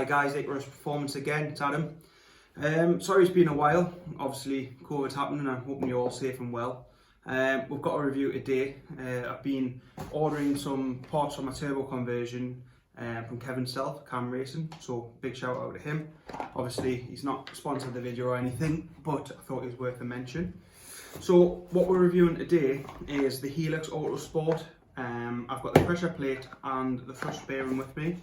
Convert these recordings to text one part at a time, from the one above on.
guys, Icarus Performance again, it's Adam. Sorry it's been a while, obviously COVID's happening and I'm hoping you're all safe and well. We've got a review today. I've been ordering some parts for my turbo conversion from Kevin Self, Cam Racing, so big shout out to him. Obviously he's not sponsored the video or anything, but I thought it was worth a mention. So what we're reviewing today is the Helix Auto Sport. I've got the pressure plate and the thrust bearing with me.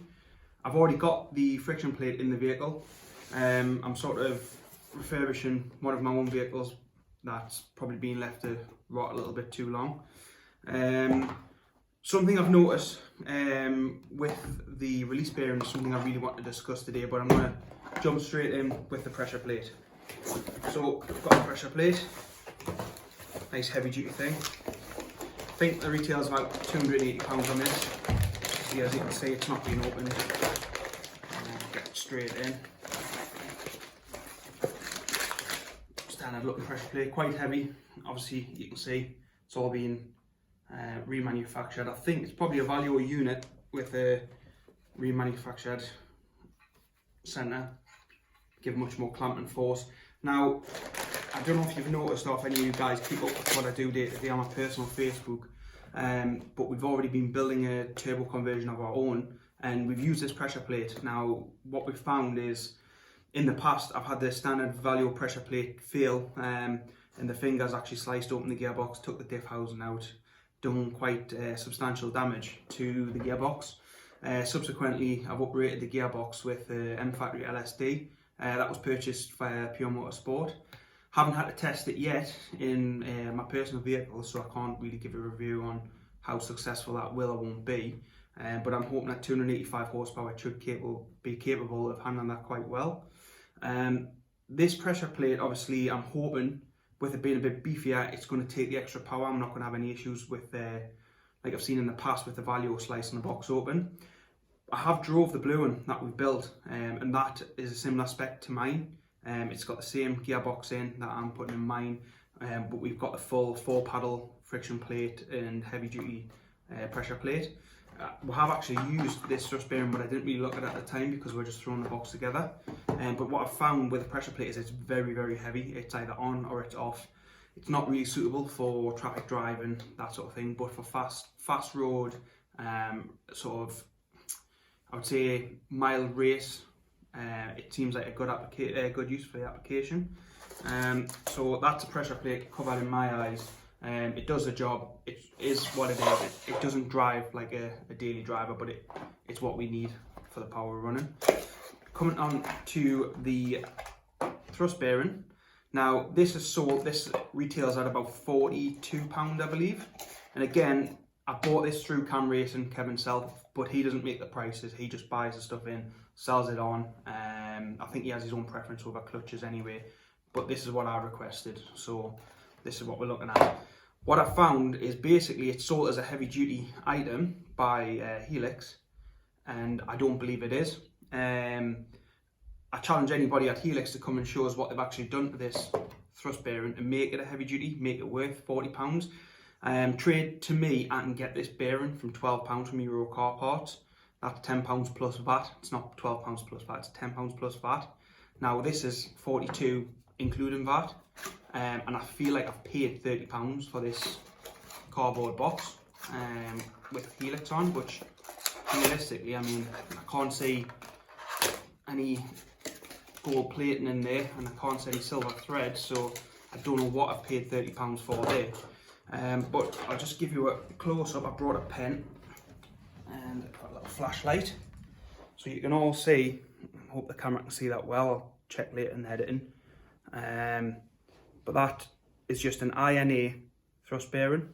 I've already got the friction plate in the vehicle. I'm sort of refurbishing one of my own vehicles that's probably been left to rot a little bit too long. Something I've noticed with the release bearing is something I really want to discuss today, but I'm going to jump straight in with the pressure plate. So I've got a pressure plate, nice heavy duty thing. I think the retail is about £280 on this. See, as you can see, it's not being opened. Get it straight in. Standard looking pressure plate, quite heavy. Obviously, you can see it's all been remanufactured. I think it's probably a Value unit with a remanufactured centre, give much more clamping force. Now, I don't know if you've noticed or if any of you guys keep up with what I do day to day on my personal Facebook, but we've already been building a turbo conversion of our own and we've used this pressure plate. Now, what we've found is in the past I've had the standard Value pressure plate fail and the fingers actually sliced open the gearbox, took the diff housing out, done quite substantial damage to the gearbox. Subsequently, I've upgraded the gearbox with M Factory LSD. That was purchased via Pure Motorsport. Haven't had to test it yet in my personal vehicle, so I can't really give a review on how successful that will or won't be. But I'm hoping that 285 horsepower it should be capable of handling that quite well. This pressure plate, obviously, I'm hoping with it being a bit beefier, it's going to take the extra power. I'm not going to have any issues with, like I've seen in the past with the Value slicing the box open. I have drove the blue one that we've built, and that is a similar spec to mine. It's got the same gearbox in that I'm putting in mine, but we've got the full 4-paddle friction plate and heavy duty pressure plate. We have actually used this thrust bearing, but I didn't really look at it at the time because we're just throwing the box together. But what I've found with the pressure plate is it's very, very heavy. It's either on or it's off. It's not really suitable for traffic driving, that sort of thing, but for fast road, sort of, I would say mild race, it seems like a good use for the application. So that's a pressure plate covered in my eyes. It does the job. It is what it is. It doesn't drive like a daily driver, but it's what we need for the power we're running. Coming on to the thrust bearing. Now this retails at about £42, I believe. And again, I bought this through Cam Racing, Kevin Self, but he doesn't make the prices. He just buys the stuff in, sells it on. I think he has his own preference over clutches anyway, but this is what I requested. So this is what we're looking at. What I found is basically it's sold as a heavy duty item by Helix, and I don't believe it is. I challenge anybody at Helix to come and show us what they've actually done to this thrust bearing and make it a heavy duty, make it worth £40. Trade to me, I can get this bearing from £12 from Euro Car Parts. That's £10 plus VAT. It's not £12 plus VAT, it's £10 plus VAT. Now this is 42 including VAT. And I feel like I've paid £30 for this cardboard box with Helix on, which realistically, I mean, I can't see any gold plating in there and I can't see any silver thread, so I don't know what I've paid £30 for there. But I'll just give you a close-up. I brought a pen and a little flashlight so you can all see. I hope the camera can see that well. I'll check later in the editing. But that is just an INA thrust bearing.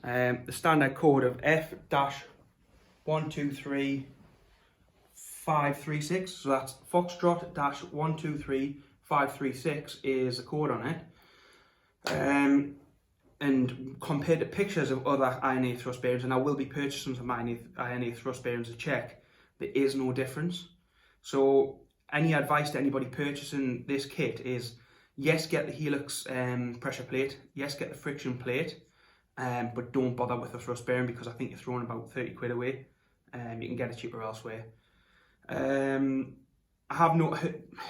The standard code of F-123536, so that's Foxtrot-123536 is the code on it. And compared to pictures of other INA thrust bearings, and I will be purchasing some INA thrust bearings to check, there is no difference. So any advice to anybody purchasing this kit is, yes, get the Helix pressure plate, yes, get the friction plate, but don't bother with the thrust bearing because I think you're throwing about 30 quid away. You can get it cheaper elsewhere. I have not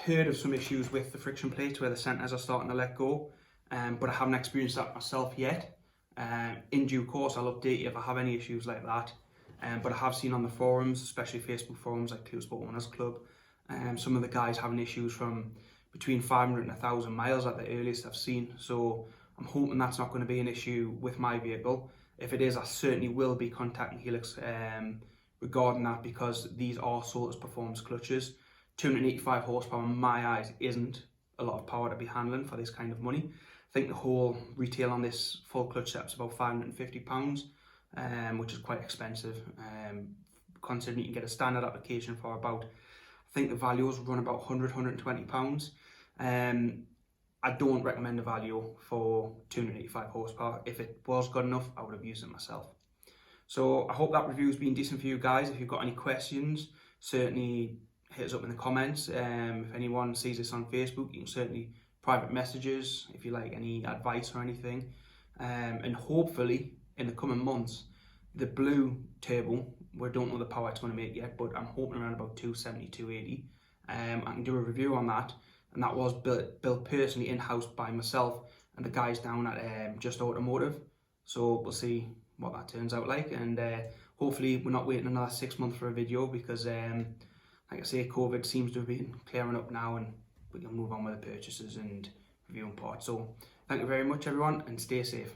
heard of some issues with the friction plates where the centres are starting to let go, but I haven't experienced that myself yet. In due course, I'll update you if I have any issues like that. But I have seen on the forums, especially Facebook forums like Clio Sport Owners Club, some of the guys having issues from between 500 and 1,000 miles at the earliest I've seen. So I'm hoping that's not going to be an issue with my vehicle. If it is, I certainly will be contacting Helix regarding that, because these are sold as performance clutches. 285 horsepower in my eyes isn't a lot of power to be handling for this kind of money. I think the whole retail on this full clutch setup is about £550, which is quite expensive, considering you can get a standard application for about, I think the values run about £100, £120. I don't recommend a Valio for 285 horsepower. If it was good enough, I would have used it myself. So I hope that review's been decent for you guys. If you've got any questions, certainly hit us up in the comments. If anyone sees this on Facebook, you can certainly private messages if you like any advice or anything. And hopefully in the coming months, the blue turbo, we don't know the power it's going to make yet, but I'm hoping around about 270, 280. I can do a review on that, and that was built personally in-house by myself and the guys down at Just Automotive. So we'll see what that turns out like, and hopefully we're not waiting another 6 months for a video, because like I say, COVID seems to have been clearing up now, and we can move on with the purchases and reviewing parts. So thank you very much everyone, and stay safe.